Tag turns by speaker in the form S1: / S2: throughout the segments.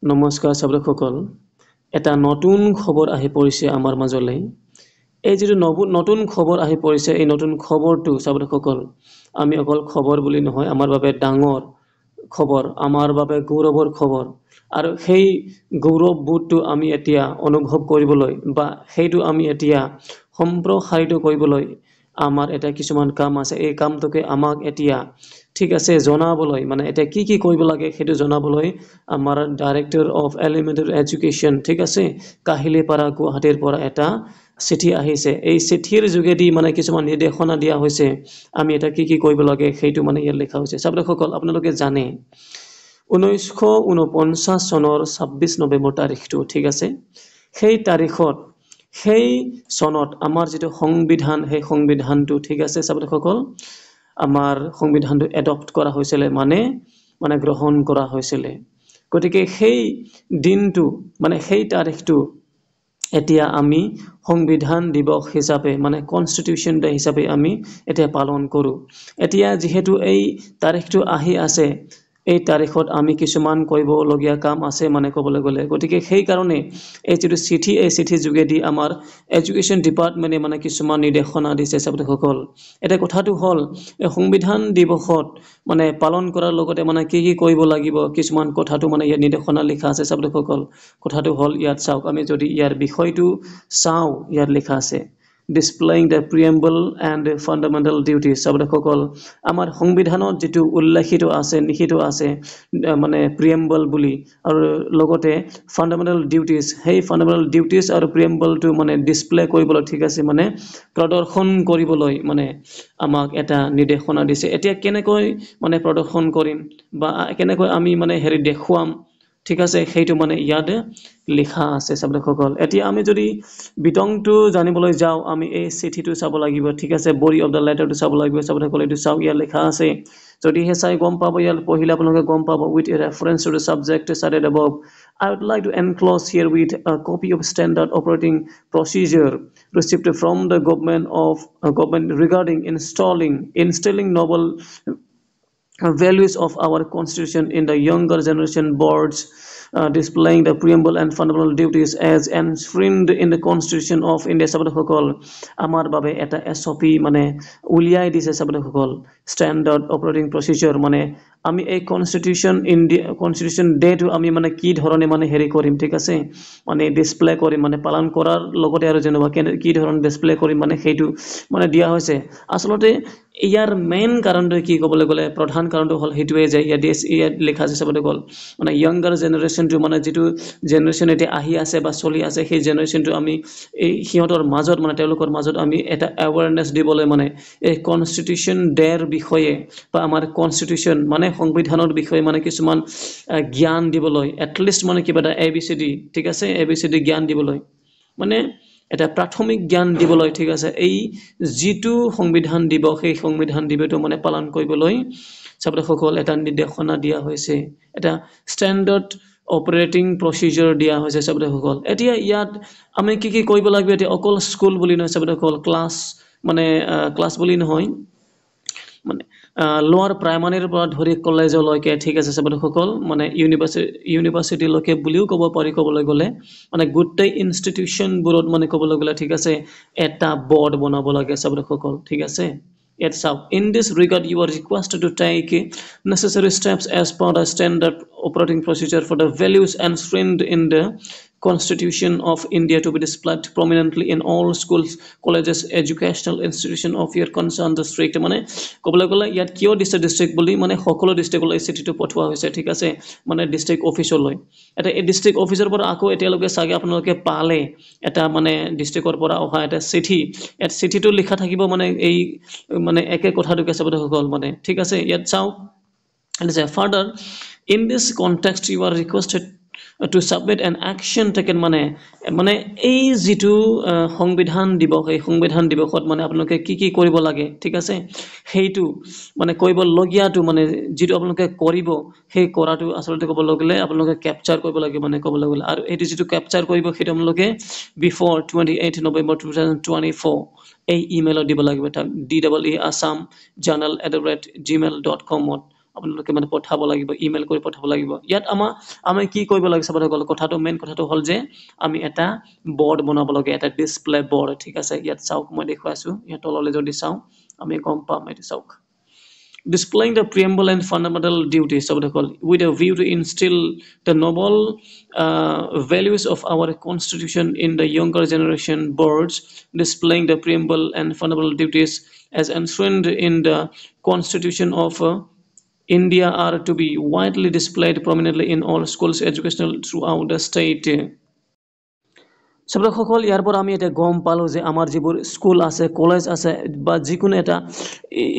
S1: নমস্কাৰ ছাত্ৰসকল এটা নতুন খবৰ আহি পৰিছে আমাৰ মাজলৈ এই যে নতুন খবৰ আহি পৰিছে এই নতুন খবৰটো ছাত্ৰসকল আমি অকল খবৰ বুলি নহয় আমাৰ বাবে ডাঙৰ খবৰ আমাৰ বাবে গৌৰৱৰ খবৰ আৰু সেই গৌৰৱবোধটো আমি এতিয়া অনুভৱ কৰিবলৈ বা সেইটো আমি এতিয়া সম্প্ৰসাৰিত কৰিবলৈ আমাৰ এটা কিছুমান কাম আছে এই কামটোকে আমাক এতিয়া ঠিক আছে জনাবলৈ মানে এটা কি কৰিব লাগে সেইটো জনাবলৈ আমাৰ ডাইৰেক্টৰ অফ এলিমেন্টাৰী এডুকেশ্যন ঠিক আছে কাহিলিপাৰা গুৱাহাটীৰ পৰা এটা চিঠি আহিছে এই চিঠিৰ যোগেদি মানে কিছুমান নিৰ্দেশনা দিয়া হৈছে আমি এটা কি কৰিব লাগে সেইটো মানে ইয়াত লেখা হৈছে ছাত্ৰসকল আপোনালোকে জানে 1949 চনৰ 26 নৱেম্বৰ তাৰিখটো ঠিক আছে সেই তাৰিখত সেই সনত আমাৰ যেটো সংবিধান সেই সংবিধানটো ঠিক আছে ছাত্ৰসকল আমাৰ সংবিধানটো এডপ্ট কৰা হৈছিল মানে গ্ৰহণ কৰা হৈছিল গতিকে সেই দিনটো মানে সেই তাৰিখটো এতিয়া আমি সংবিধান দিৱস হিচাপে মানে কনস্টিটিউশন ডে হিচাপে আমি এতিয়া পালন কৰো এতিয়া যেহেতু এই তাৰিখটো আহি আছে এই তাৰিখত আমি কিছুমান কৰিবলগীয়া কাম আছে মানে ক'বলৈ গ'লে গতিকে সেই কাৰণে এই যেটো চিঠি এই চিঠি যোগেদি আমাৰ এডুকেশ্যন ডিপাৰ্টমেন্টে মানে কিছুমান নিৰ্দেশনা দিছে ছাত্ৰসকল এটা কথাটো হল এই সংবিধান দিৱসত মানে পালন কৰাৰ লগতে মানে কি কৰিব লাগিব কিছুমান কথাটো মানে ইয়াত নিৰ্দেশনা লিখা আছে ছাত্ৰসকল কথাটো হল ইয়াত চাওক আমি যদি ইয়াৰ বিষয়টো চাও ইয়াত লিখা আছে displaying the preamble and fundamental duties ছাত্ৰসকল আমাৰ সংবিধানত যেটো উল্লেখিত আছে নিহিত আছে মানে preamble বুলি আৰু লগতে fundamental duties সেই fundamental duties আৰু preamble টো মানে ডিসপ্লে কৰিবলৈ ঠিক আছে মানে প্ৰদৰ্শন কৰিবলৈ মানে আমাক এটা নিৰ্দেশনা দিছে এতিয়া কেনেকৈ মানে প্ৰদৰ্শন কৰিম বা কেনেকৈ আমি মানে হেৰি দেখুৱাম ঠিক আছে সেইটো মানে ইয়াত লিখা আছে ছাত্ৰসকল এতিয়া আমি যদি বিতংটো জানিবলৈ যাও আমি এই চিঠিটো চাব লাগিব ঠিক আছে বডি অফ দা লেটাৰটো চাব লাগিব ছাত্ৰসকল এটো চাও ইয়াত লিখা আছে যদি হে চাই গম পাব ইয়াত পঢ়িলে আপোনালোকে গম পাব with a reference to the subject cited above I would like to enclose here with a copy of standard operating procedure received from the government regarding instilling noble values of our constitution in the younger generation boards displaying the preamble and fundamental duties as enshrined in the constitution of India sabadhokol amar babe eta SOP mane uliai dise sabadhokol standard operating procedure mane আমি এই constitution day to আমি মানে কি ধৰণে মানে হেৰি কৰিম ঠিক আছে মানে ডিসপ্লে কৰিম মানে পালন কৰাৰ লগতে আৰু যেনেবা কি ধৰণে ডিসপ্লে কৰিম মানে সেইটো মানে দিয়া হৈছে আসলতে ইয়াৰ মেইন কাৰণটো কি ক'বলৈ গ'লে প্ৰধান কাৰণটো হল হেতুৱে যে ইয়াত লেখা আছে সবতে গল মানে ইয়াঙ্গাৰ জেনাৰেশনটো মানে যেটো জেনাৰেশন এতে আহি আছে বা চলি আছে সেই জেনাৰেশনটো আমি এই হিয়তৰ মাজত মানে তেওঁলোকৰ মাজত আমি এটা অ্যাৱাৰনেস দিবলৈ মানে এই কনস্টিটিউশন ডেৰ বিষয়ে বা আমাৰ কনস্টিটিউশন মানে সংবিধানৰ বিষয়ে মানে কিছুমান জ্ঞান দিবলৈ এটলিষ্ট মানে কিবা এটা ABCD ঠিক আছে ABCD জ্ঞান দিবলৈ মানে এটা প্ৰাথমিক জ্ঞান দিবলৈ ঠিক আছে এই জিটু সংবিধান দিৱস এই সংবিধান দিৱসটো মানে পালন কৰিবলৈ ছাত্ৰসকল এটা নিৰ্দেশনা দিয়া হৈছে এটা ষ্টেণ্ডাৰ্ড অপাৰেটিং প্ৰচিজাৰ দিয়া হৈছে ছাত্ৰসকল এতিয়া ইয়াত আমি কি কৰিব লাগিব এতিয়া অকল স্কুল বুলি নহয় ছাত্ৰসকল ক্লাছ বুলি নহয় মানে লোৱাৰ প্ৰাইমাৰীৰ পৰা ধৰি কলেজলৈকে ঠিক আছে ছাত্ৰসকল মানে ইউনিভাৰ্চিটি লৈকে বুলিও ক'ব পাৰি ক'বলৈ গ'লে মানে গুটেই ইনষ্টিটিউশন বোৰত মানে ক'বলৈ গ'লে ঠিক আছে এটা বৰ্ড বনাব লাগে ছাত্ৰসকল ঠিক আছে Yet so in this regard you are requested to take necessary steps as per the standard operating procedure for the values enshrined in the Constitution of India to be displayed prominently in all schools, colleges, educational institution of your concerned district. মানে কবলৈ গলে ইয়াত কিয় district বুলি মানে সকলো ডিস্ট্ৰিক্টলৈ চিঠিটো পঠোৱা হৈছে ঠিক আছে মানে ডিস্ট্ৰিক্ট অফিচলৈ এটা এই ডিস্ট্ৰিক্ট অফিচৰ পৰা আকৌ এতিয়ালৈকে সাগে আপোনালোকে পালে এটা মানে ডিস্ট্ৰিক্টৰ পৰা অহা এটা চিঠিটো লিখা থাকিব মানে এই মানে একে কথাটোকে সবসকল মানে ঠিক আছে ইয়াত চাও and say further in this context you are requested to submit an action taken মানে এই যেটো সংবিধান দিৱস এই সংবিধান দিৱসত মানে আপোনালোকে কি কৰিব লাগে ঠিক আছে হেইটো মানে কৰিব লগিয়াটো মানে যেটো আপোনালোকে কৰিব সেই কৰাটো আসলতে ক'ব লগলে আপোনালোকে ক্যাপচাৰ কৰিব লাগে মানে ক'ব লগলে আৰু এটো যেটো ক্যাপচাৰ কৰিব সেইটো আপোনালোকে before 28 November 2024 এই ইমেইলত দিব লাগিব তাক DEEAssam journal@gmail.com আপোনালোকে মানে পঠাব লাগিব ইমেইল কৰি পঠাব লাগিব ইয়াত আমি কি কৰিব লাগে চাবলৈ গ'লে কথাটো মেইন কথাটো হ'ল যে আমি এটা বৰ্ড বনাব লাগে এটা ডিসপ্লে বৰ্ড ঠিক আছে ইয়াত চাওক মই দেখুৱাইছো ইয়াত তললৈ যদি চাও আমি গম পাম এইটো চাওক displaying the preamble and fundamental duties of the call with a view to instill the noble values of our constitution in the younger generation boards displaying the preamble and fundamental duties as enshrined in the constitution of India are to be widely displayed prominently in all schools educational throughout the state সকল ইয়াৰ পৰা আমি এটা গম পালো যে আমাৰ যিবোৰ school আছে কলেজ আছে বা যিকোনো এটা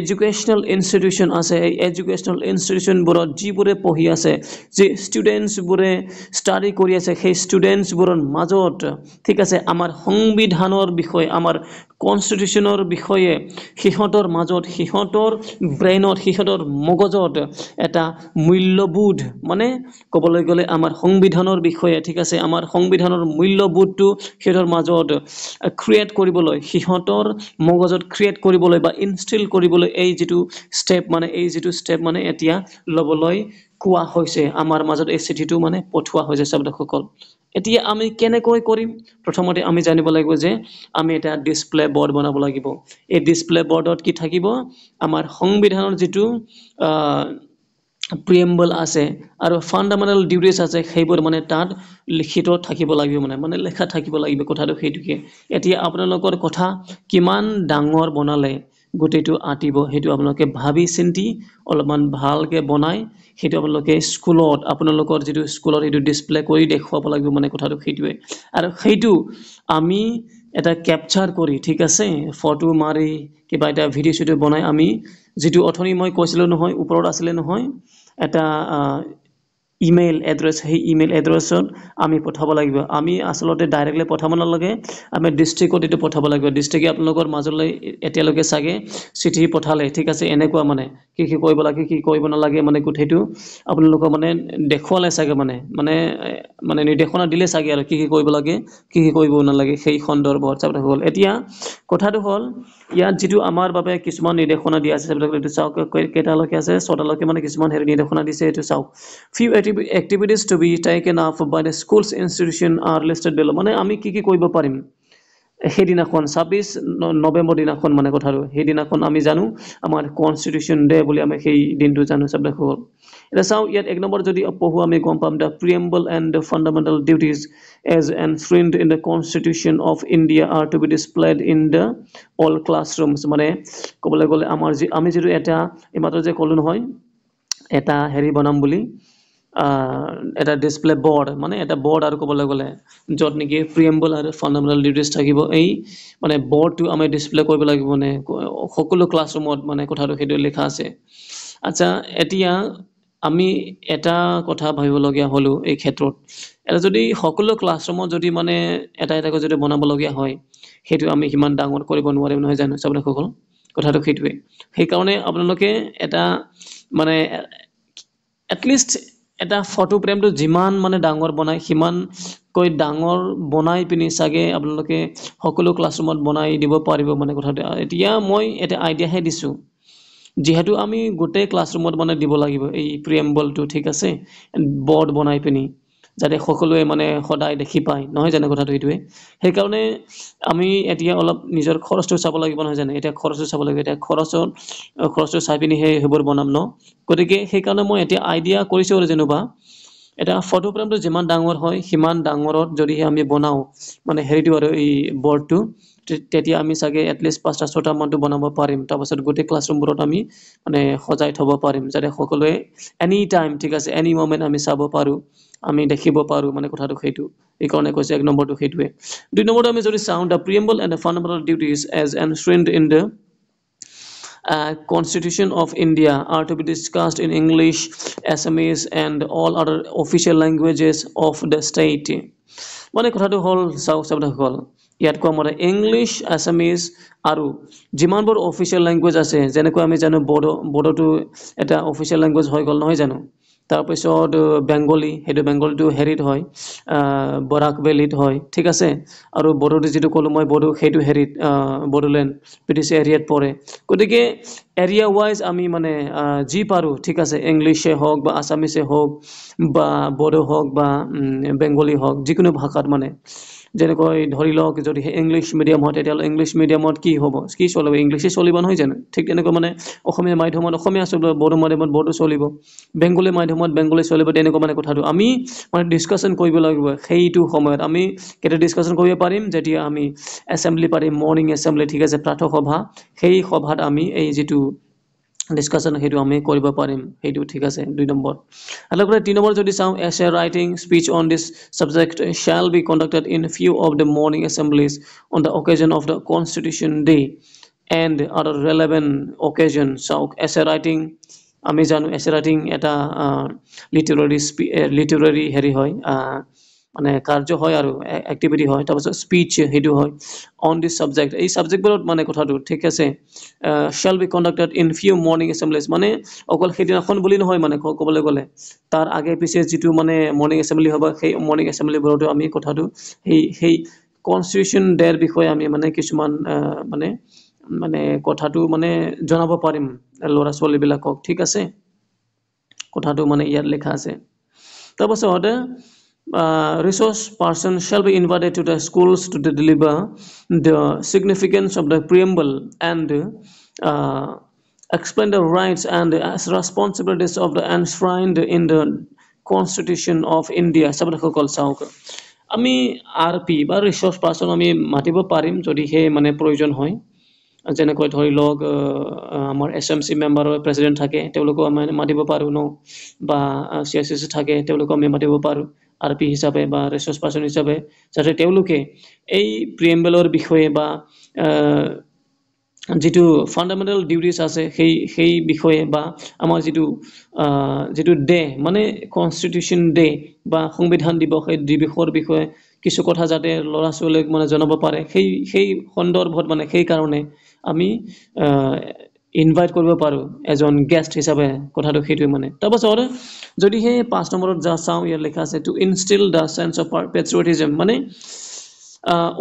S1: এডুকেশনাল ইনষ্টিটিউশন আছে এই এডুকেশনাল ইনষ্টিটিউশনবোৰত যিবোৰে পঢ়ি আছে যে ষ্টুডেন্টছবোৰে ষ্টাডি কৰি আছে সেই ষ্টুডেন্টছবোৰৰ মাজত ঠিক আছে আমাৰ সংবিধানৰ বিষয়ে আমাৰ কনষ্টিটিউশনৰ বিষয়ে হিহঁতৰ মাজত হিহঁতৰ ব্ৰেইনত হিহঁতৰ মগজত এটা মূল্যবোধ মানে ক'বলৈ গ'লে আমাৰ সংবিধানৰ বিষয়ে ঠিক আছে আমাৰ সংবিধানৰ মূল্যবোধটো হিহঁতৰ মাজত ক্ৰিয়েট কৰিবলৈ হিহঁতৰ মগজত ক্ৰিয়েট কৰিবলৈ বা ইনষ্টিল কৰিবলৈ এই যেটো ষ্টেপ মানে এতিয়া লবলৈ কোৱা হৈছে আমাৰ মাজত এই চিঠিটো মানে পঠোৱা হৈছে সকল এতিয়া আমি কেনেকৈ কৰিম প্ৰথমতে আমি জানিব লাগিব যে আমি এটা ডিসপ্লে বৰ্ড বনাব লাগিব এই ডিসপ্লে বৰ্ডত কি থাকিব আমাৰ সংবিধানৰ যেটো preamble আছে আৰু ফান্ডামেন্টাল ডিউটিজ আছে সেইবোৰ মানে তাত লিখিত থাকিব লাগিব মানে লেখা থাকিব লাগিব কথাটো হেতুকে এতিয়া আপোনালোকৰ কথা কিমান ডাঙৰ বনালে গোটেটো আটিব হেতু আপোনালোকে ভাবি চিন্তি অলপমান ভালকে বনাই হেতু আপোনালোকে স্কুলত আপোনালোকৰ যেটো স্কুলত এটো ডিসপ্লে কৰি দেখুৱাব লাগিব মানে কথাটো হেতুৱে আৰু হেতু আমি এটা ক্যাপচাৰ কৰি ঠিক আছে ফটো মাৰি কিবা এটা ভিডিও বনাই আমি যেটো অথনি মই কৈছিল নহয় ওপৰত আছিল নহয় এটা ইমেইল এড্ৰেছ হে ইমেইল এড্ৰেছত আমি পঠাব লাগিব আমি আসলতে ডাইৰেক্টলি পঠাব নালাগে আমি ডিস্ট্ৰিক্টত এটো পঠাব লাগিব ডিস্ট্ৰিক্টে আপোনালোকৰ মাজলৈ এতিয়ালৈকে সাগে চিঠি পঠালে ঠিক আছে এনেকুৱা মানে কি কৰিব লাগে কি কৰিব নালাগে মানে গুঠেটো আপোনালোকৰ মানে দেখুৱালে সাগে মানে নিৰ্দেশনা দিলে সাগে আৰু কি কৰিব লাগে কি কৰিব নালাগে সেই সন্দৰ্ভত চাবলৈ হ'ল এতিয়া কথাটো হ'ল ইয়াত যেটো আমাৰ বাবে কিছুমান নিৰ্দেশনা দিয়া আছে চাবলৈ এটো চাওক কেটালৈকে আছে ছটালৈকে মানে কিছুমান হেৰি নিৰ্দেশনা দিছে এটো চাওক few activities to be taken up by the schools institution are listed below মানে আমি কি কৰিব পাৰিম হেদিনাখন 26 নৱেম্বৰ দিনাখন মানে কথাটো হেদিনাখন আমি জানো আমাৰ কনষ্টিটিউশন ডে বুলি আমি সেই দিনটো জানো চাবলৈ হ'ল এটা চাও ইয়াত এক নম্বৰ যদি পঢ়ো আমি গম পাম the preamble and the fundamental duties as enshrined in the constitution of India are to be displayed in the all classrooms মানে ক'বলৈ গ'লে আমাৰ আমি যেটো এটা ইমাত্ৰ যে ক'লো নহয় এটা হেৰি বনাম বুলি এটা ডিসপ্লে বৰ্ড মানে এটা বৰ্ড আৰু ক'বলৈ গ'লে যত নেকি প্ৰিএম্বল আৰু ফান্ডামেন্টাল ডিউটিজ থাকিব এই মানে বৰ্ডটো আমি ডিসপ্লে কৰিব লাগিব মানে সকলো ক্লাছৰুমত মানে কথাটো হেতু লেখা আছে আচ্ছা এতিয়া আমি এটা কথা ভাবিবলগীয়া হলো এই ক্ষেত্ৰত এটা যদি সকলো ক্লাছৰুমত যদি মানে এটা যদি বনাব লগিয়া হয় হেতু আমি কিমান ডাঙৰ কৰিব নোৱাৰিম নহয় জানো চাবলৈ সকল কথাটো হেতুৱে সেই কাৰণে আপোনালোকে এটা মানে at least এটা ফটো ফ্ৰেমটো যিমান মানে ডাঙৰ বনাই হিমান কৈ ডাঙৰ বনাই পিনি সাগে আপোনালোকে সকলো ক্লাছৰুমত বনাই দিব পাৰিব মানে কথাটো এতিয়া মই এটা আইডিয়া হে দিছো যেহেতু আমি গোটে ক্লাছৰুমত মানে দিব লাগিব এই প্ৰিএম্বলটো ঠিক আছে বৰ্ড বনাই পিনি যাতে সকলোৱে মানে সদায় দেখি পায় নহয় জানো কথাটো হেতুৱে সেই কাৰণে আমি এতিয়া অলপ নিজৰ খৰচটো চাব লাগিব নহয় জানো এটা খৰচটো চাব লাগিব এটা খৰচটো চাই পিনি হে হেবৰ বনাম ন গতিকে সেই কাৰণে মই এটা আইডিয়া কৰিছো আৰু যেনুবা এটা ফটো ফ্ৰেমটো যিমান ডাঙৰ হয় হিমান ডাঙৰত যদি আমি বনাও মানে হেৰিটো আৰু এই বৰ্ডটো তেতিয়া আমি সাগে at least 5টা 6টা মানটো বনাব পাৰিম তাৰপাছত গোটে ক্লাছৰুমবোৰত আমি মানে সজাই থব পাৰিম যাতে সকলোৱে এনি টাইম ঠিক আছে এনি মোমেন্ট আমি চাব পাৰো আমি দেখিব পাৰো মানে কথাটো হেতু এই কাৰণে কৈছে এক নম্বৰটো হেতুৱে দুই নম্বৰটো আমি যদি চাও the preamble and the fundamental duties as enshrined in the Constitution of India are to be discussed in English, Assamese and all other official languages of the state. মানে কথাটো হল চাবলৈ হল ইয়াত কোৱা মতে ইংলিশ আসামিজ আৰু যিমানবোৰ অফিচিয়েল ল্যাঙ্গুৱেজ আছে যেনেকৈ আমি জানো বড়োটো এটা অফিচিয়েল ল্যাঙ্গুৱেজ হৈ গল নহয় জানো তাৰপিছত বেংগলী সেইটো বেংগলীটো হেৰিত হয় বৰাক ভেলীত হয় ঠিক আছে আৰু বড়োটো যিটো ক'লো মই বড়ো সেইটো হেৰিত বড়োলেণ্ড ব্ৰিটিছ এৰিয়াত পৰে গতিকে এৰিয়া ৱাইজ আমি মানে যি পাৰোঁ ঠিক আছে ইংলিছে হওক বা আছামিছে হওক বা বড়ো হওক বা বেংগলী হওক যিকোনো ভাষাত মানে যেনেকৈ ধৰি লওক যদি ইংলিছ মিডিয়াম হয় তেতিয়াহ'লে ইংলিছ মিডিয়ামত কি হ'ব কি চলিব ইংলিছে চলিব নহয় জানো ঠিক তেনেকৈ মানে অসমীয়া মাধ্যমত অসমীয়া চলিব বড়ো মাধ্যমত বড়ো চলিব বেংগলী মাধ্যমত বেংগলী চলিব তেনেকুৱা মানে কথাটো আমি মানে ডিছকাশ্যন কৰিব লাগিব সেইটো সময়ত আমি কেতিয়া ডিছকাশ্যন কৰিব পাৰিম যেতিয়া আমি এছেম্বলি পাৰিম মৰ্ণিং এছেম্বলি ঠিক আছে প্ৰাতঃ সভা সেই সভাত আমি এই যিটো ডিছকাশ্যন সেইটো আমি কৰিব পাৰিম সেইটো ঠিক আছে 2 নম্বৰ আৰু 3 নম্বৰ যদি চাওঁ essay writing speech on this subject shall be conducted in few of the morning assemblies on the occasion of the constitution day and other relevant occasions চাওক essay writing আমি জানো essay writing এটা literary হেৰি হয় মানে কাৰ্য হয় আৰু এক্টিভিটি হয় তাৰপিছত স্পীচ সেইটো হয় অন দিছ ছাবজেক্ট এই ছাবজেক্টবোৰত মানে কথাটো ঠিক আছে shall be conducted in few morning assemblies মানে অকল সেইদিনাখন বুলি নহয় মানে ক'বলৈ গ'লে তাৰ আগে পিছে যিটো মানে মৰ্ণিং এছেম্বলি হ'ব সেই মৰ্ণিং এছেম্বলিবোৰতো আমি কথাটো সেই কনষ্টিটিউশ্যন ডেৰ বিষয়ে আমি মানে কিছুমান মানে কথাটো মানে জনাব পাৰিম ল'ৰা ছোৱালীবিলাকক ঠিক আছে কথাটো মানে ইয়াত লেখা আছে তাৰপাছত resource person shall be invited to the schools to deliver the significance of the preamble and explain the rights and responsibilities of the enshrined in the Constitution of India sabrakol sauk আমি RP বা resource person আমি মাতিব পাৰিম যদি হে মানে প্ৰয়োজন হয় যেনেকৈ ধৰি লওক আমাৰ এছএমচি মেম্বাৰৰ প্ৰেচিডেণ্ট থাকে তেওঁলোকক আমি মাতিব পাৰোঁ ন বা চিএছচি থাকে তেওঁলোকক আমি মাতিব পাৰোঁ আৰপি হিচাপে বা ৰিসোৰ্স পাৰ্সন হিচাপে যাতে তেওঁলোকে এই প্ৰিএম্বলৰ বিষয়ে বা যিটো ফাণ্ডামেণ্টেল ডিউটিছ আছে সেই বিষয়ে বা আমাৰ যিটো ডে মানে কনষ্টিটিউশ্যন ডে বা সংবিধান দিৱস এই দিৱসৰ বিষয়ে কিছু কথা যাতে ল'ৰা ছোৱালীক মানে জনাব পাৰে সেই সন্দৰ্ভত মানে সেই কাৰণে আমি ইনভাইট কৰিব পাৰোঁ এজন গেষ্ট হিচাপে কথাটো সেইটোৱে মানে তাৰপাছত যদি সেই 5 নম্বৰত যা চাওঁ ইয়াত লেখা আছে to instil the sense of patriotism মানে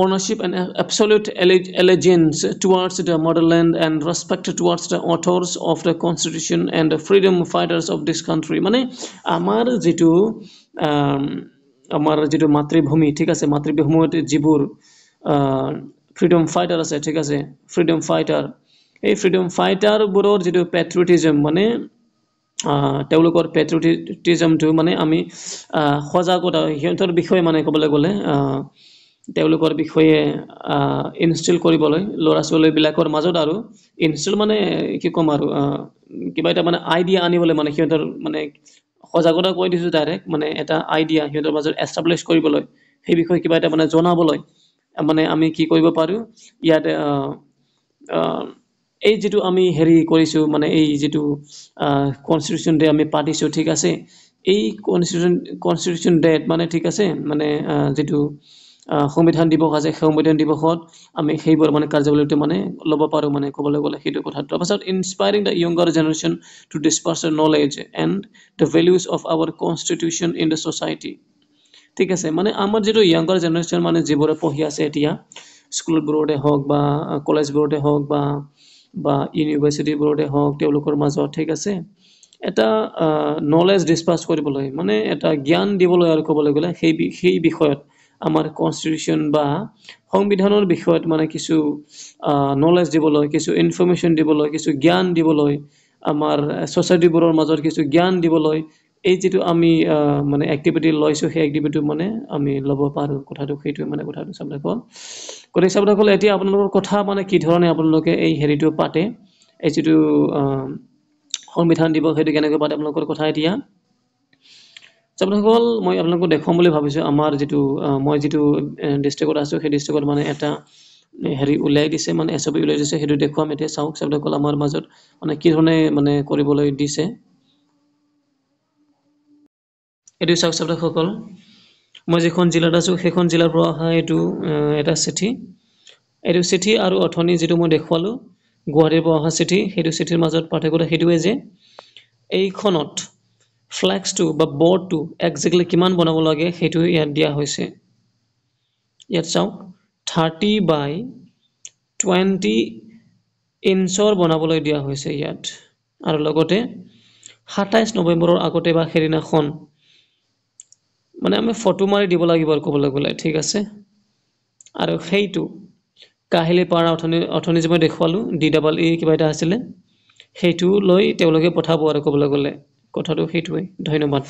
S1: ownership and absolute allegiance towards the motherland and respect towards the authors of the constitution and the freedom fighters of this country মানে আমাৰ যিটো মাতৃভূমি ঠিক আছে মাতৃভূমিত যিবোৰ ফ্ৰীডম ফাইটাৰ আছে ঠিক আছে ফ্ৰীডম ফাইটাৰ এই ফ্ৰীডম ফাইটাৰবোৰৰ যিটো পেট্ৰিয়টিজম মানে তেওঁলোকৰ পেট্ৰিয়টিজমটো মানে আমি সজাগতা সিহঁতৰ বিষয়ে মানে ক'বলৈ গ'লে তেওঁলোকৰ বিষয়ে ইনষ্টিল কৰিবলৈ ল'ৰা ছোৱালীবিলাকৰ মাজত আৰু ইনষ্টিল মানে কি ক'ম আৰু কিবা এটা মানে আইডিয়া আনিবলৈ মানে সিহঁতৰ মানে সজাগতা কৈ দিছোঁ ডাইৰেক্ট মানে এটা আইডিয়া সিহঁতৰ মাজত এষ্টাব্লিছ কৰিবলৈ সেই বিষয়ে কিবা এটা মানে জনাবলৈ মানে আমি কি কৰিব পাৰোঁ ইয়াত এই যিটো আমি হেৰি কৰিছোঁ মানে এই যিটো কনষ্টিটিউশ্যন ডে আমি পাতিছোঁ ঠিক আছে এই কনষ্টিটিউশ্যন ডেত মানে ঠিক আছে মানে যিটো সংবিধান দিৱস আছে সংবিধান দিৱসত আমি সেইবোৰ মানে কাৰ্যকলাপটো মানে ল'ব পাৰোঁ মানে ক'বলৈ গ'লে সেইটো কথাটো তাৰপাছত inspiring the younger generation to disperse the knowledge and the values of our constitution in the society ঠিক আছে মানে আমাৰ যিটো য়ংগাৰ জেনেৰেশ্যন মানে যিবোৰে পঢ়ি আছে এতিয়া স্কুলবোৰতে হওক বা কলেজবোৰতে হওক বা ইউনিভাৰ্চিটিবোৰতে হওক তেওঁলোকৰ মাজত ঠিক আছে এটা নলেজ ডিছপাৰ্ছ কৰিবলৈ মানে এটা জ্ঞান দিবলৈ আৰু ক'বলৈ গ'লে সেই বিষয়ত আমাৰ কনষ্টিটিউশ্যন বা সংবিধানৰ বিষয়ত মানে কিছু নলেজ দিবলৈ কিছু ইনফৰমেশ্যন দিবলৈ কিছু জ্ঞান দিবলৈ আমাৰ ছ'চাইটিবোৰৰ মাজত কিছু জ্ঞান দিবলৈ এই যিটো আমি মানে এক্টিভিটি লৈছোঁ সেই এক্টিভিটি মানে আমি ল'ব পাৰোঁ কথাটো সেইটোৱে মানে কথাটো চাবলৈ গতিকে চাবলৈ এতিয়া আপোনালোকৰ কথা মানে কি ধৰণে আপোনালোকে এই হেৰিটো পাতে এই যিটো সংবিধান দিৱস সেইটো কেনেকৈ পাতে আপোনালোকৰ কথা এতিয়া চাবলৈ মই আপোনালোকক দেখুৱাম বুলি ভাবিছোঁ আমাৰ যিটো মই যিটো ডিষ্ট্ৰিক্টত আছোঁ সেই ডিষ্ট্ৰিক্টত মানে এটা হেৰি উলিয়াই দিছে মানে এছঅপি উলিয়াই দিছে সেইটো দেখুৱাম এতিয়া চাওক চাবলৈ আমাৰ মাজত মানে কি ধৰণে মানে কৰিবলৈ দিছে এইটো চাওক চাবলৈ মই যিখন জিলাত আছোঁ সেইখন জিলাৰ পৰা অহা এইটো এটা চিঠি এইটো চিঠি আৰু অথনি যিটো মই দেখুৱালোঁ গুৱাহাটীৰ পৰা অহা চিঠি সেইটো চিঠিৰ মাজত পাৰ্থক্যটো সেইটোৱে যে এইখনত ফ্লেক্সটো বা বৰ্ডটো একজেক্টলি কিমান বনাব লাগে সেইটো ইয়াত দিয়া হৈছে ইয়াত চাওক 30/20 ইঞ্চৰ বনাবলৈ দিয়া হৈছে ইয়াত আৰু লগতে 27 নৱেম্বৰৰ আগতে বা সেইদিনাখন মানে আমি ফটো মাৰি দিব লাগিব আৰু ক'বলৈ গ'লে ঠিক আছে আৰু সেইটো কাহিলি পাৰা অথনি যে মই দেখুৱালো DEE কিবা এটা আছিলে সেইটো লৈ তেওঁলোকে পঠাব আৰু ক'বলৈ গ'লে কথাটো সেইটোৱে ধন্যবাদ